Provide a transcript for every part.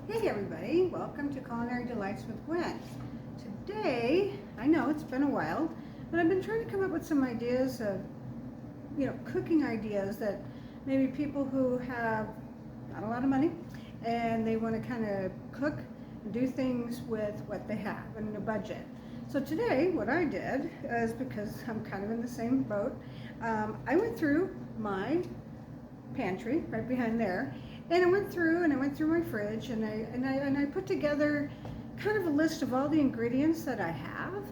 Hey everybody, welcome to Culinary Delights with Gwen. Today, I know it's been a while, but I've been trying to come up with some ideas of, cooking ideas that maybe people who have not a lot of money and they want to kind of cook and do things with what they have and a budget. So today, what I did is, because I'm kind of in the same boat, I went through my pantry right behind there, and I went through my fridge, and I put together kind of a list of all the ingredients that I have,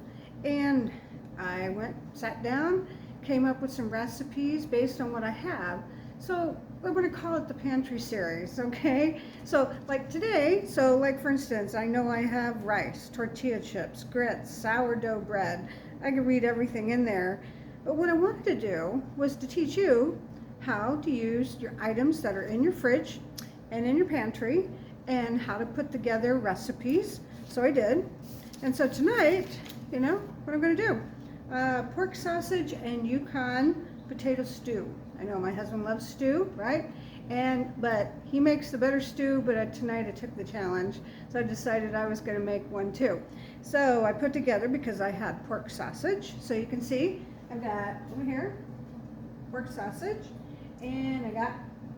and I sat down, came up with some recipes based on what I have. So I'm going to call it the Pantry Series, okay? So like today, for instance, I know I have rice, tortilla chips, grits, sourdough bread. I can read everything in there. But what I wanted to do was to teach you how to use your items that are in your fridge and in your pantry, and how to put together recipes. So I did. And so tonight, what I'm going to do. Pork sausage and Yukon potato stew. I know my husband loves stew, right? But he makes the better stew, but tonight I took the challenge. So I decided I was going to make one too. So I put together, because I had pork sausage. So you can see I've got over here pork sausage, and I got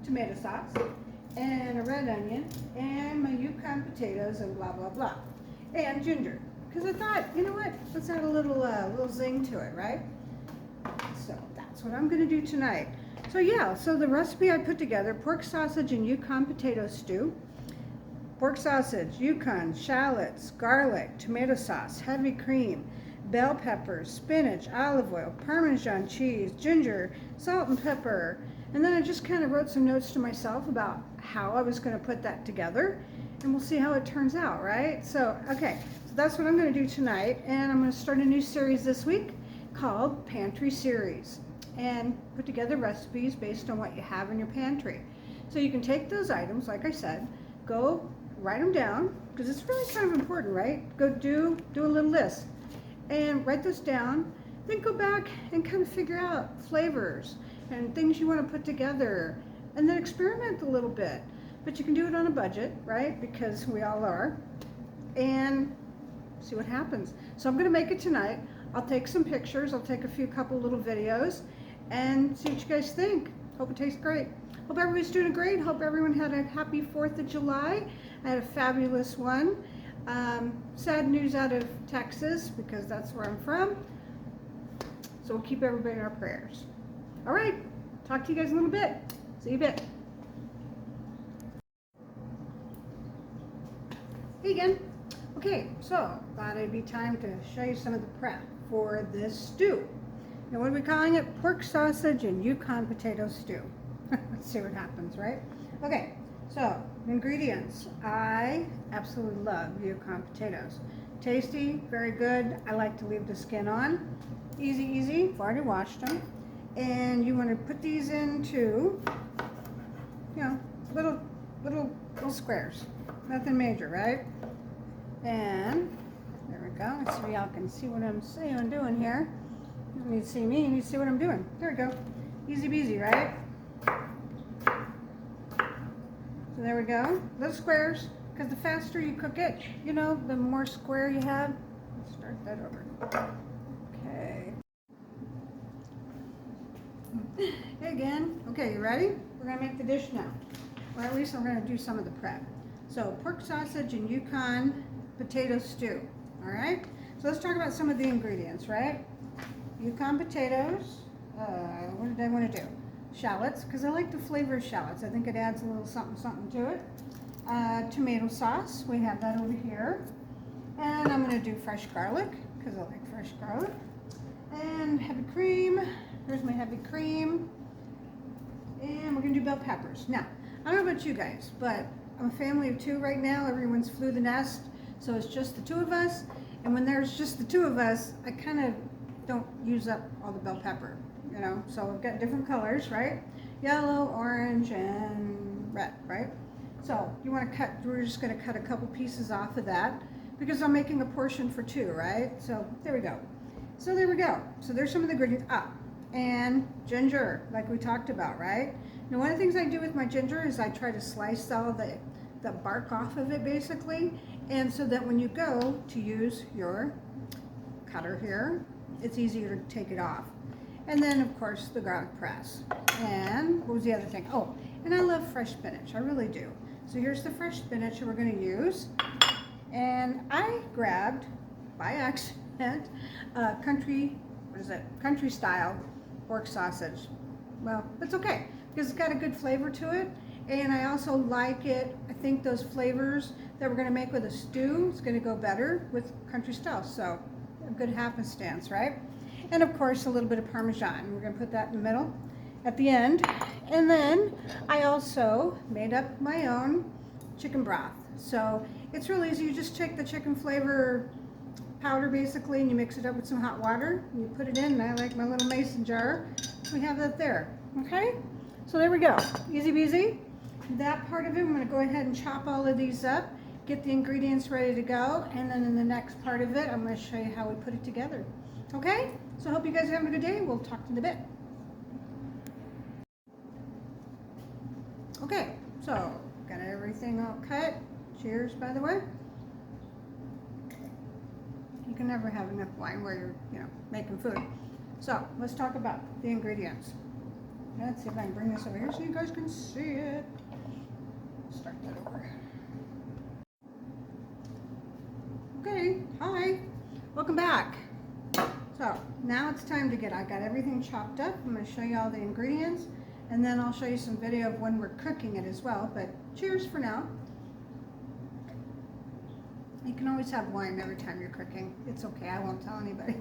tomato sauce, and a red onion, and my Yukon potatoes, and blah, blah, blah. And ginger. Because I thought, you know what, let's add a little zing to it, right? So that's what I'm going to do tonight. So the recipe I put together: pork sausage and Yukon potato stew. Pork sausage, Yukon, shallots, garlic, tomato sauce, heavy cream, bell peppers, spinach, olive oil, Parmesan cheese, ginger, salt and pepper. And then I just kind of wrote some notes to myself about how I was going to put that together, and we'll see how it turns out, right? So that's what I'm going to do tonight, and I'm going to start a new series this week called Pantry Series, and put together recipes based on what you have in your pantry. So you can take those items, like I said, go write them down, because it's really kind of important, right? Go do a little list and write those down, then go back and kind of figure out flavors and things you want to put together, and then experiment a little bit. But you can do it on a budget, right? Because we all are, and see what happens. So I'm going to make it tonight. I'll take some pictures, I'll take a couple little videos, and see what you guys think. Hope it tastes great. Hope everybody's doing great. Hope everyone had a happy 4th of July. I had a fabulous one. Sad news out of Texas, because that's where I'm from. So we'll keep everybody in our prayers. All right, talk to you guys in a little bit. See you a bit. Hey again. Okay, so thought it'd be time to show you some of the prep for this stew. Now, what are we calling it? Pork sausage and Yukon potato stew. Let's see what happens, right? Okay, so ingredients. I absolutely love Yukon potatoes. Tasty, very good. I like to leave the skin on. Easy. I've already washed them. And you want to put these into, little squares. Nothing major, right? And there we go. Let's see if y'all can see what I'm doing here. You don't need to see me, you need to see what I'm doing. There we go. Easy peasy, right? So there we go. Little squares, because the faster you cook it, the more square you have. Let's start that over. Okay. Hey again. Okay, you ready? We're going to make the dish now. Or at least I'm going to do some of the prep. So pork sausage and Yukon potato stew. All right? So let's talk about some of the ingredients, right? Yukon potatoes. What did I want to do? Shallots, because I like the flavor of shallots. I think it adds a little something to it. Tomato sauce. We have that over here. And I'm going to do fresh garlic, because I like fresh garlic. And heavy cream. Here's my heavy cream. And we're going to do bell peppers. Now, I don't know about you guys, but I'm a family of 2 right now. Everyone's flew the nest, so it's just the 2 of us. And when there's just the 2 of us, I kind of don't use up all the bell pepper, So I've got different colors, right? Yellow, orange, and red, right? So we're just going to cut a couple pieces off of that, because I'm making a portion for 2, right? So there we go. So there's some of the ingredients. And ginger, like we talked about, right? Now, one of the things I do with my ginger is I try to slice all the bark off of it basically, and so that when you go to use your cutter here, it's easier to take it off. And then of course the garlic press. And what was the other thing? Oh, and I love fresh spinach, I really do. So here's the fresh spinach that we're going to use. And I grabbed, by accident, country style pork sausage. Well, it's okay, because it's got a good flavor to it. And I also like it, I think those flavors that we're going to make with a stew is going to go better with country style. So a good happenstance, right? And of course a little bit of Parmesan. We're going to put that in the middle at the end. And then I also made up my own chicken broth. So it's real easy. You just take the chicken flavor powder basically and you mix it up with some hot water and you put it in. And I like my little mason jar. We have that there. Okay? So there we go. Easy peasy. That part of it, I'm going to go ahead and chop all of these up, get the ingredients ready to go, and then in the next part of it, I'm going to show you how we put it together. Okay? So I hope you guys are having a good day. We'll talk to you in a bit. Okay, so got everything all cut. Cheers, by the way. You can never have enough wine where you're, making food. So let's talk about the ingredients. Let's see if I can bring this over here so you guys can see it. Start that over. Okay, hi, welcome back. So now it's time to I got everything chopped up. I'm going to show you all the ingredients and then I'll show you some video of when we're cooking it as well. But cheers for now. You can always have wine every time you're cooking. It's okay, I won't tell anybody.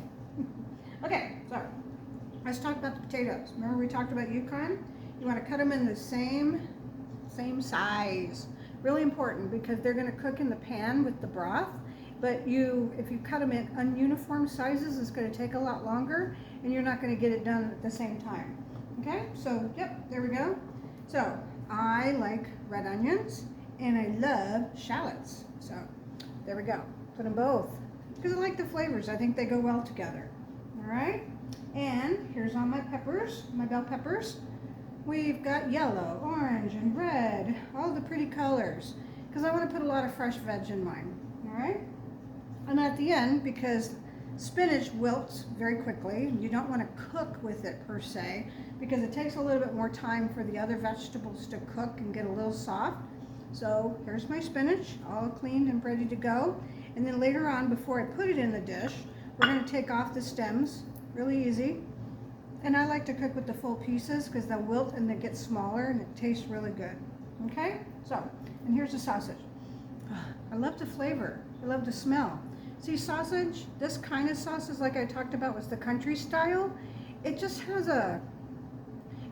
Okay, so let's talk about the potatoes. Remember we talked about Yukon? You want to cut them in the same size. Really important because they're going to cook in the pan with the broth. But if you cut them in ununiform sizes, it's going to take a lot longer and you're not going to get it done at the same time. Okay, so yep, there we go. So I like red onions and I love shallots. So there we go. Put them both because I like the flavors. I think they go well together. All right, and here's all my peppers, my bell peppers. We've got yellow, orange, and red, all the pretty colors, because I want to put a lot of fresh veg in mine, all right? And at the end, because spinach wilts very quickly, you don't want to cook with it per se, because it takes a little bit more time for the other vegetables to cook and get a little soft. So here's my spinach, all cleaned and ready to go. And then later on, before I put it in the dish, we're going to take off the stems, really easy. And I like to cook with the full pieces because they'll wilt and they get smaller and it tastes really good. Okay? So, and here's the sausage. I love the flavor. I love the smell. See, sausage, this kind of sausage like I talked about was the country style. It just has a,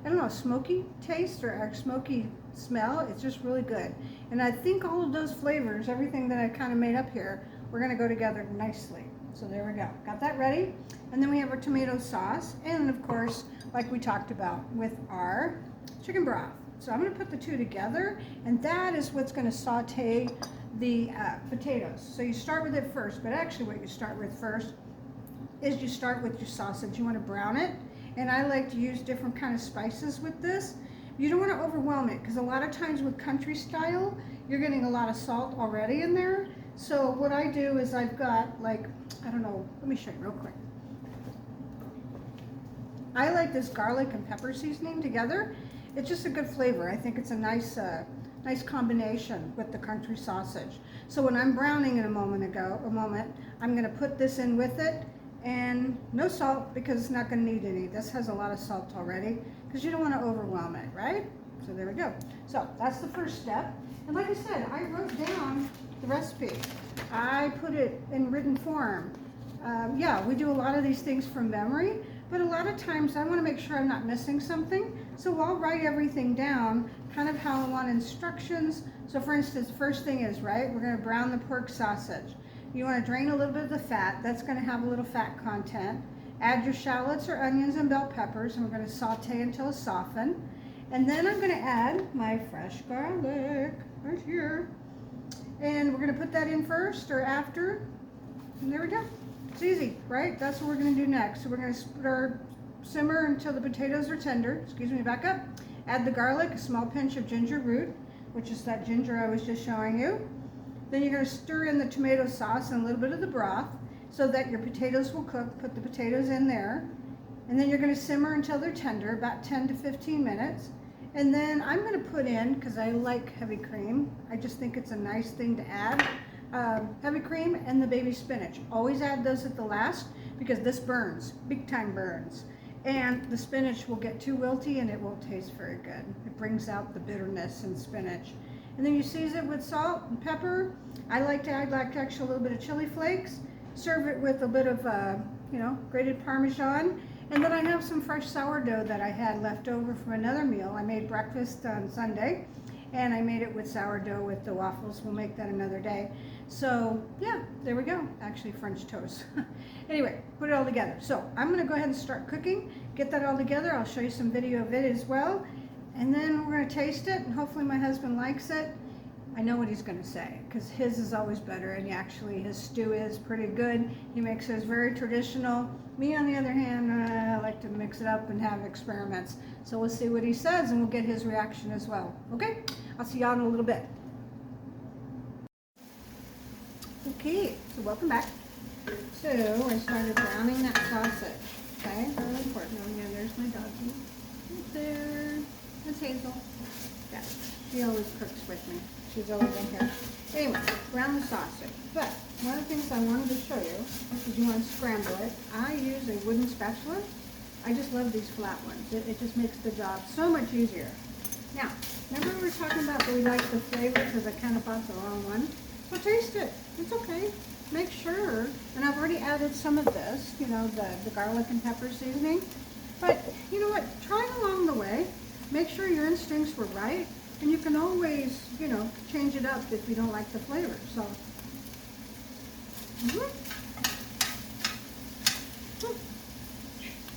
I don't know, smoky taste or a smoky smell. It's just really good. And I think all of those flavors, everything that I kind of made up here, we're going to go together nicely. So there we go. Got that ready. And then we have our tomato sauce. And of course, like we talked about with our chicken broth. So I'm going to put the two together. And that is what's going to saute the potatoes. So you start with it first. But actually what you start with first is you start with your sausage. You want to brown it. And I like to use different kind of spices with this. You don't want to overwhelm it because a lot of times with country style, you're getting a lot of salt already in there. So what I do is I've got like, I don't know, let me show you real quick. I like this garlic and pepper seasoning together. It's just a good flavor. I think it's a nice combination with the country sausage. So when I'm browning in a moment, I'm gonna put this in with it and no salt because it's not gonna need any. This has a lot of salt already because you don't wanna overwhelm it, right? So there we go. So that's the first step. And like I said, I wrote down the recipe. I put it in written form. Yeah, we do a lot of these things from memory, but a lot of times I want to make sure I'm not missing something. So I'll write everything down, kind of how I want instructions. So for instance, the first thing is, right, we're going to brown the pork sausage. You want to drain a little bit of the fat. That's going to have a little fat content. Add your shallots or onions and bell peppers, and we're going to saute until it's softened. And then I'm going to add my fresh garlic right here. And we're going to put that in first or after. And there we go. It's easy, right? That's what we're going to do next. So we're going to put our simmer until the potatoes are tender. Excuse me, back up. Add the garlic, a small pinch of ginger root, which is that ginger I was just showing you. Then you're going to stir in the tomato sauce and a little bit of the broth so that your potatoes will cook. Put the potatoes in there. And then you're going to simmer until they're tender, about 10 to 15 minutes. And then I'm going to put in, because I like heavy cream, I just think it's a nice thing to add, heavy cream and the baby spinach. Always add those at the last because this burns, big time burns. And the spinach will get too wilty and it won't taste very good. It brings out the bitterness in spinach. And then you season it with salt and pepper. I like to add actually a little bit of chili flakes. Serve it with a bit of, grated Parmesan. And then I have some fresh sourdough that I had left over from another meal. I made breakfast on Sunday, and I made it with sourdough with the waffles. We'll make that another day. So yeah, there we go. Actually French toast. Anyway, put it all together. So I'm gonna go ahead and start cooking, get that all together. I'll show you some video of it as well. And then we're gonna taste it, and hopefully my husband likes it. I know what he's gonna say, because his is always better, and actually his stew is pretty good. He makes his very traditional. Me, on the other hand, I like to mix it up and have experiments. So we'll see what he says, and we'll get his reaction as well. Okay? I'll see y'all in a little bit. Okay, so welcome back. So I started browning that sausage. Okay, really important. Oh yeah, there's my doggie. Right there. That's Hazel. Yeah, she always cooks with me. She's always in here. Anyway, brown the sausage. But one of the things I wanted to show you is you want to scramble it. I use a wooden spatula. I just love these flat ones. It just makes the job so much easier. Now, remember we were talking about that we like the flavor because I kind of bought the wrong one? So taste it. It's okay. Make sure, and I've already added some of this, the garlic and pepper seasoning. But you know what? Try it along the way. Make sure your instincts were right. And you can always, change it up if you don't like the flavor. So,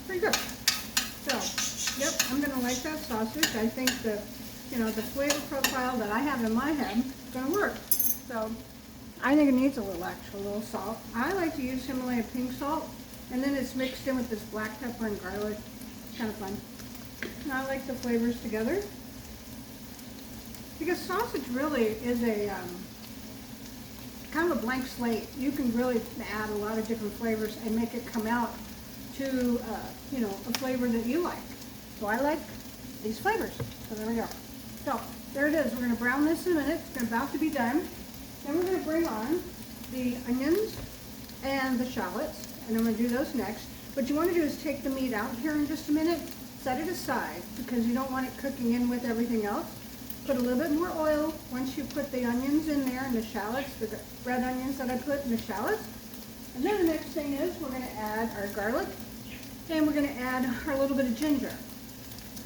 pretty good. So, yep, I'm going to like that sausage. I think the flavor profile that I have in my head is going to work. So, I think it needs a little salt. I like to use Himalaya pink salt, and then it's mixed in with this black pepper and garlic. It's kind of fun. And I like the flavors together. Because sausage really is a kind of a blank slate. You can really add a lot of different flavors and make it come out to a flavor that you like. So I like these flavors. So there we go. So there it is. We're going to brown this in a minute. It's about to be done. Then we're going to bring on the onions and the shallots, and I'm going to do those next. What you want to do is take the meat out here in just a minute, set it aside because you don't want it cooking in with everything else. Put a little bit more oil once you put the onions in there and the shallots, the red onions that I put in the shallots. And then the next thing is we're going to add our garlic, and we're going to add our little bit of ginger.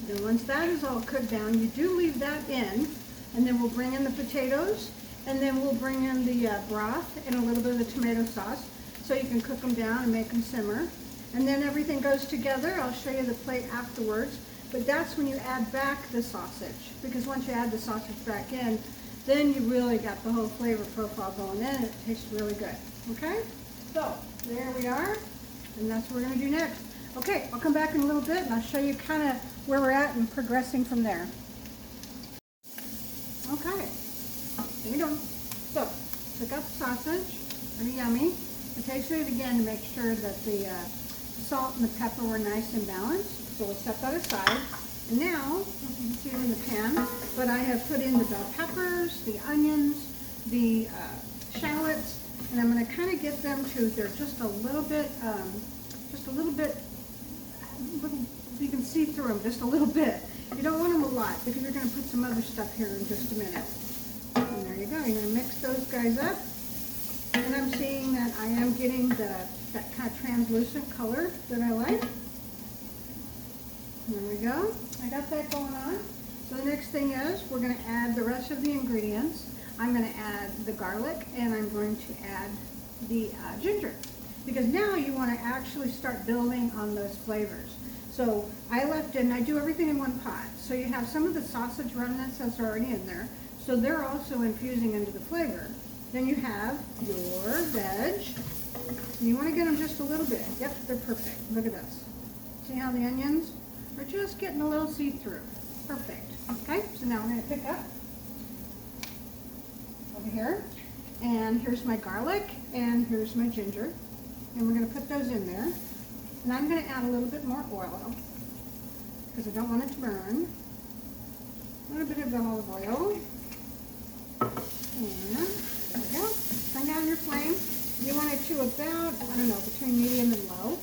Then once that is all cooked down, you do leave that in, and then we'll bring in the potatoes, and then we'll bring in the broth and a little bit of the tomato sauce so you can cook them down and make them simmer. And then everything goes together. I'll show you the plate afterwards. But that's when you add back the sausage, because once you add the sausage back in, then you really got the whole flavor profile going in, and it tastes really good. Okay? So, there we are, and that's what we're going to do next. Okay, I'll come back in a little bit, and I'll show you kind of where we're at and progressing from there. Okay, how you doing? So, took out the sausage, pretty yummy. I tasted it again to make sure that the salt and the pepper were nice and balanced. So we'll set that aside. And now, you can see it in the pan, but I have put in the bell peppers, the onions, the shallots, and I'm going to kind of get them to, they're just a little bit, you can see through them just a little bit. You don't want them a lot because you're going to put some other stuff here in just a minute. And there you go. You're going to mix those guys up. And I'm seeing that I am getting that kind of translucent color that I like. There we go. I got that going on. So the next thing is we're going to add the rest of the ingredients. I'm going to add the garlic, and I'm going to add the ginger. Because now you want to actually start building on those flavors. So I do everything in one pot. So you have some of the sausage remnants that's already in there. So they're also infusing into the flavor. Then you have your veg. And you want to get them just a little bit. Yep, they're perfect. Look at this. See how the onions are just getting a little see-through. Perfect. Okay, so now we're going to pick up And here's my garlic, and here's my ginger. And we're going to put those in there. And I'm going to add a little bit more oil because I don't want it to burn. A little bit of olive oil. And there we go. Turn down your flame. You want it to about, I don't know, between medium and low.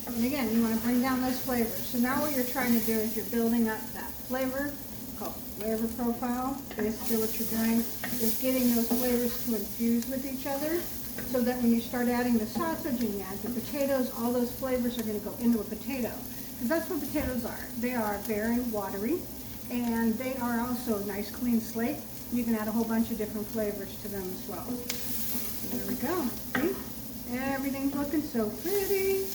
And again, you want to bring down those flavors. So now what you're trying to do is you're building up that flavor, called flavor profile. Basically what you're doing is getting those flavors to infuse with each other so that when you start adding the sausage and you add the potatoes, all those flavors are going to go into a potato. Because that's what potatoes are. They are very watery, and they are also a nice clean slate. You can add a whole bunch of different flavors to them as well. So there we go. See? Everything's looking so pretty.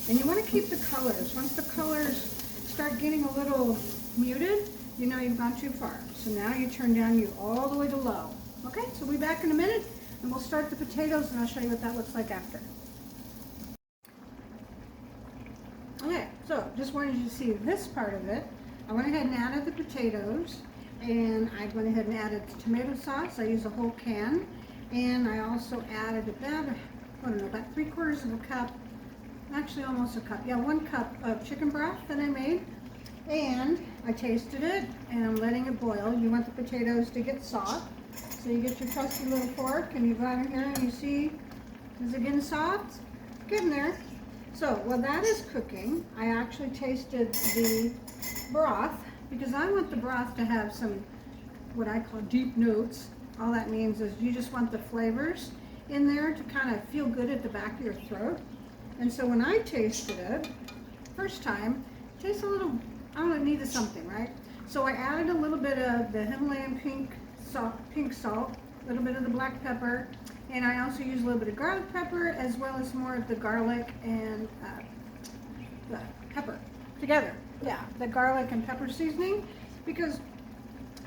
And you want to keep the colors. Once the colors start getting a little muted, you know you've gone too far. So now you turn down you all the way to low. Okay, so we'll be back in a minute, and we'll start the potatoes, and I'll show you what that looks like after. Okay, so just wanted you to see this part of it. I went ahead and added the potatoes, and I went ahead and added the tomato sauce. I used a whole can, and I also added about, I don't know, about 3/4 of a cup, actually almost a cup, yeah, 1 cup of chicken broth that I made. And I tasted it, and I'm letting it boil. You want the potatoes to get soft, so you get your trusty little fork, and you go out in here and you see, is it getting soft? Getting there. So while that is cooking, I actually tasted the broth, because I want the broth to have some, what I call deep notes. All that means is you just want the flavors in there to kind of feel good at the back of your throat. And so when I tasted it, first time, it tastes a little, I don't know, it needed something, right? So I added a little bit of the Himalayan pink salt, a little bit of the black pepper, and I also used a little bit of garlic pepper, as well as more of the garlic and the pepper together. Yeah, the garlic and pepper seasoning, because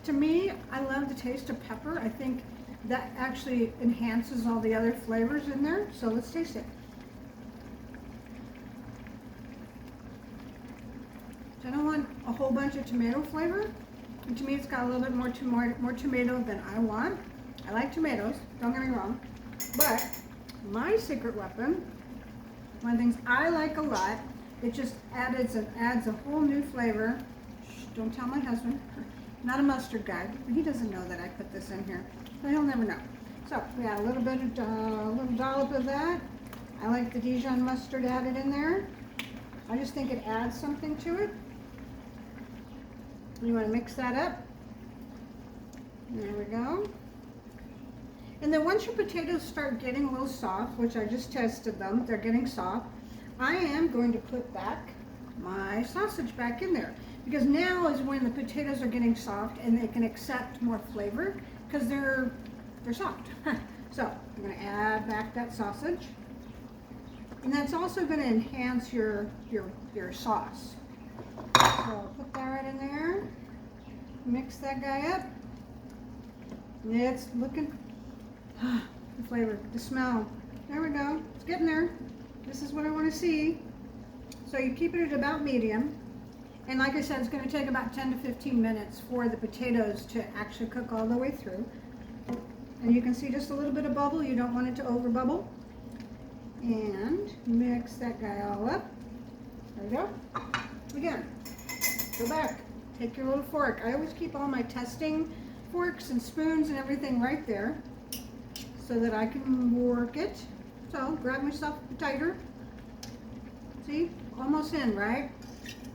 to me, I love the taste of pepper. I think that actually enhances all the other flavors in there. So let's taste it. So I don't want a whole bunch of tomato flavor. And to me, it's got a little bit more tomato than I want. I like tomatoes, don't get me wrong. But my secret weapon, one of the things I like a lot, it just adds a whole new flavor. Shh, don't tell my husband. Not a mustard guy. He doesn't know that I put this in here. So he'll never know. So we add a little bit of a little dollop of that. I like the Dijon mustard added in there. I just think it adds something to it. You want to mix that up. There we go. And then once your potatoes start getting a little soft, which I just tested them, they're getting soft, I am going to put back my sausage back in there. Because now is when the potatoes are getting soft and they can accept more flavor because they're soft. So I'm going to add back that sausage. And that's also going to enhance your sauce. So put that right in there. Mix that guy up. It's looking, the flavor, the smell. There we go. It's getting there. This is what I want to see. So you keep it at about medium. And like I said, it's going to take about 10 to 15 minutes for the potatoes to actually cook all the way through. And you can see just a little bit of bubble. You don't want it to over bubble. And mix that guy all up. There we go. Again, go back. Take your little fork. I always keep all my testing forks and spoons and everything right there so that I can work it. So grab myself tighter. See? Almost in, right?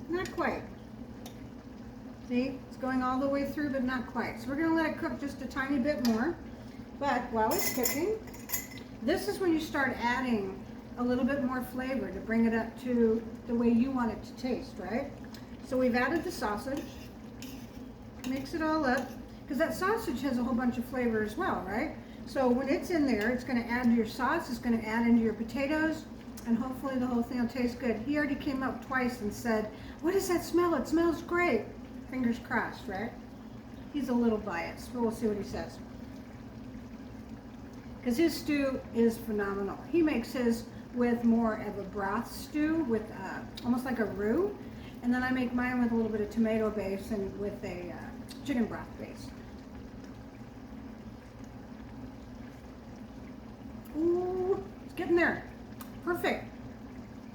Not quite. See? It's going all the way through, but not quite. So we're going to let it cook just a tiny bit more. But while it's cooking, this is when you start adding a little bit more flavor to bring it up to the way you want it to taste, right? So we've added the sausage. Mix it all up, because that sausage has a whole bunch of flavor as well, right? So when it's in there, it's going to add to your sauce, it's going to add into your potatoes, and hopefully the whole thing will taste good. He already came up twice and said, "What does that smell? It smells great." Fingers crossed, right? He's a little biased, but we'll see what he says. Because his stew is phenomenal. He makes his with more of a broth stew, with almost like a roux. And then I make mine with a little bit of tomato base and with a chicken broth base. in there. Perfect.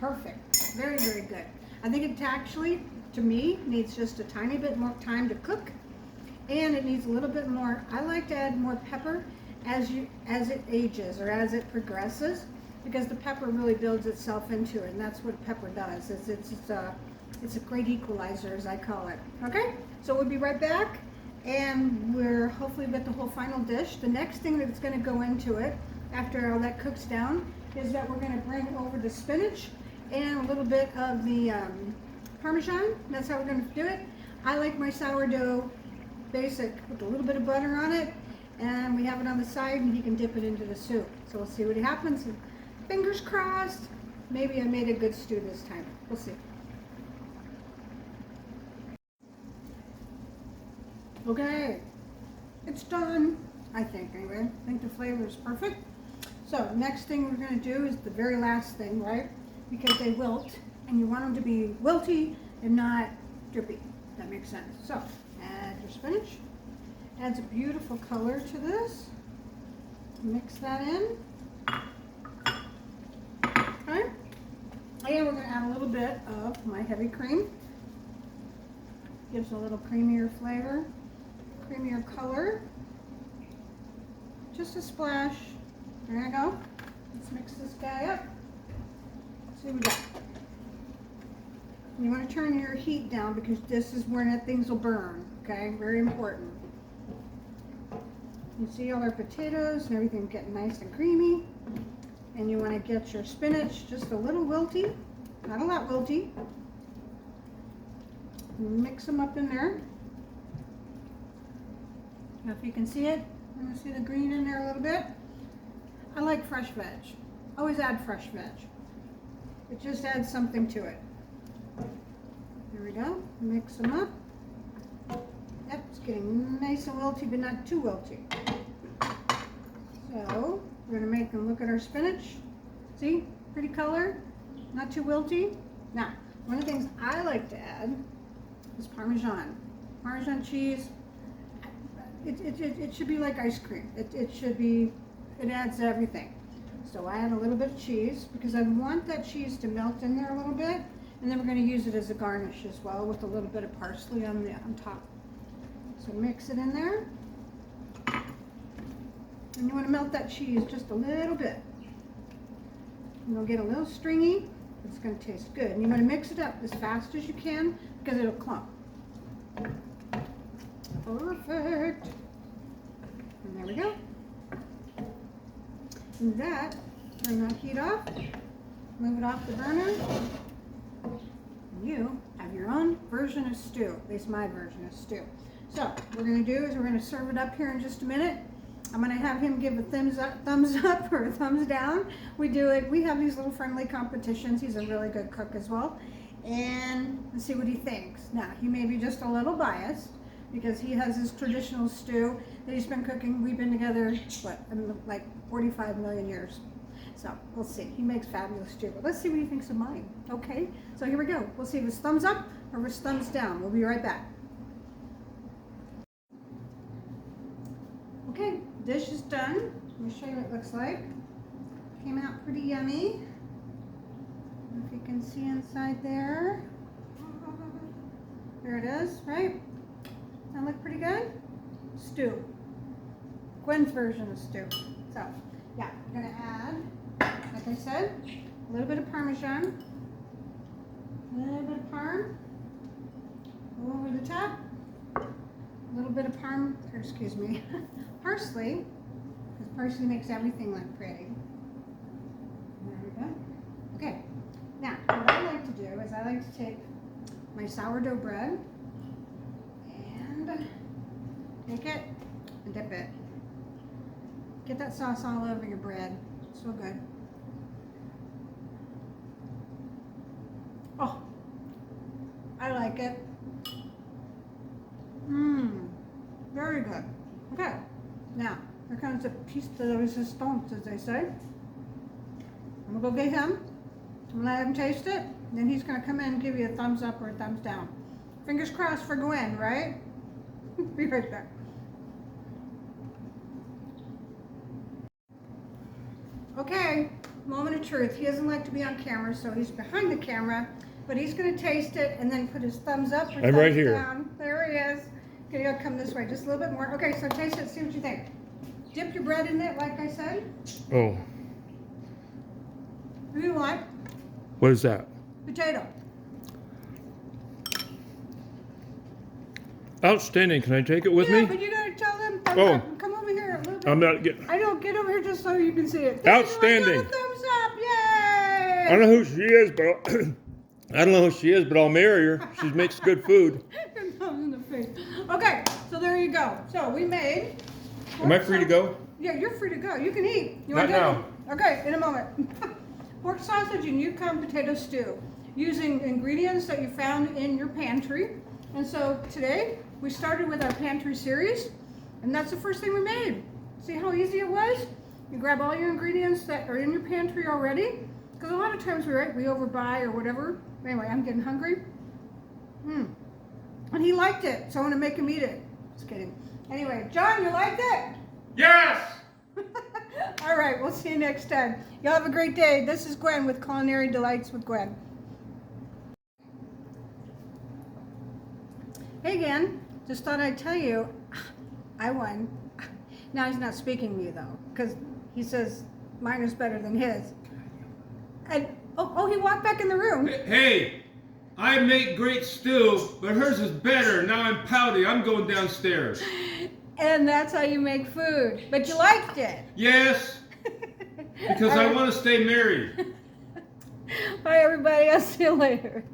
Perfect. Very, very good. I think it actually, to me, needs just a tiny bit more time to cook. And it needs a little bit more, I like to add more pepper as it ages or as it progresses, because the pepper really builds itself into it, and that's what pepper does. It's a great equalizer, as I call it. Okay, so we'll be right back, and we're hopefully with the whole final dish. The next thing that's going to go into it after all that cooks down is that we're going to bring over the spinach and a little bit of the Parmesan. That's how we're going to do it. I like my sourdough basic with a little bit of butter on it, and we have it on the side, and he can dip it into the soup. So we'll see what happens. Fingers crossed. Maybe I made a good stew this time. We'll see. Okay, it's done, I think, anyway. I think the flavor is perfect. So next thing we're going to do is the very last thing, right? Because they wilt, and you want them to be wilty and not drippy. That makes sense. So add your spinach. Adds a beautiful color to this. Mix that in. Okay. And we're going to add a little bit of my heavy cream. Gives a little creamier flavor, creamier color. Just a splash. There you go. Let's mix this guy up. See what we got. You want to turn your heat down because this is where things will burn. Okay, very important. You see all our potatoes and everything getting nice and creamy. And you want to get your spinach just a little wilty, not a lot wilty. Mix them up in there. Now if you can see it, I'm going to see the green in there a little bit. I like fresh veg. Always add fresh veg. It just adds something to it. There we go. Mix them up. Yep, it's getting nice and wilty, but not too wilty. So we're going to make them look at our spinach. See? Pretty color. Not too wilty. Now, one of the things I like to add is Parmesan. Parmesan cheese. It should be like ice cream. It adds everything. So I add a little bit of cheese because I want that cheese to melt in there a little bit. And then we're going to use it as a garnish as well with a little bit of parsley on top. So mix it in there. And you want to melt that cheese just a little bit. And it'll get a little stringy. It's going to taste good. And you want to mix it up as fast as you can because it'll clump. Perfect. And there we go. And that, turn that heat off. Move it off the burner. You have your own version of stew, at least my version of stew. So what we're going to do is we're going to serve it up here in just a minute. I'm going to have him give a thumbs up or a thumbs down. We have these little friendly competitions. He's a really good cook as well. And let's see what he thinks. Now, he may be just a little biased because he has his traditional stew that he's been cooking. We've been together, like 45 million years. So we'll see. He makes fabulous stew. But let's see what he thinks of mine. Okay, so here we go. We'll see if it's thumbs up or if it's thumbs down. We'll be right back. Okay, dish is done. Let me show you what it looks like. Came out pretty yummy. If you can see inside there. There it is, right? That look pretty good? Stew. Gwen's version of stew. So, yeah, I'm going to add, like I said, a little bit of Parmesan, a little bit of Parm over the top, a little bit of parsley, because parsley makes everything look pretty. There we go. Okay, now what I like to do is I like to take my sourdough bread and take it and dip it. Get that sauce all over your bread. So good. Oh, I like it. Very good. Okay, now here comes a piece de resistance, as they say. I'm gonna go get him. I'm gonna let him taste it. Then he's gonna come in and give you a thumbs up or a thumbs down. Fingers crossed for Gwen, right? Be right back. Okay, moment of truth. He doesn't like to be on camera, so he's behind the camera, but he's going to taste it and then put his thumbs up or I'm thumbs right here. down. There he is. Okay, you gotta come this way, just a little bit more. Okay, so taste it, see what you think. Dip your bread in it, like I said. Oh, Who do you like? what is that? Potato. Outstanding. Can I take it with Yeah, me? but you gotta tell them, thumbs Oh. up. Come over here a little bit. I'm not getting. I don't, get over here just so you can see it. Outstanding. I got a thumbs up, yay! I don't know who she is, but I don't know who she is, but I'll marry her. She makes good food. Your thumbs in the face. Okay, so there you go. So we made. Am I free to go? Yeah, you're free to go. You can eat. You Not want to now. Okay, in a moment. Pork sausage and Yukon potato stew using ingredients that you found in your pantry. And so today we started with our Pantry Series, and that's the first thing we made. See how easy it was? You grab all your ingredients that are in your pantry already, because a lot of times we overbuy or whatever. Anyway, I'm getting hungry. And he liked it, so I'm gonna make him eat it. Just kidding. Anyway, John, you liked it? Yes! All right, we'll see you next time. Y'all have a great day. This is Gwen with Culinary Delights with Gwen. Hey again, just thought I'd tell you, I won. Now he's not speaking to me though, because he says mine is better than his. And oh, he walked back in the room. Hey, I make great stew, but hers is better. Now I'm pouty. I'm going downstairs. And that's how you make food. But you liked it. Yes, because I want to stay married. Bye everybody, I'll see you later.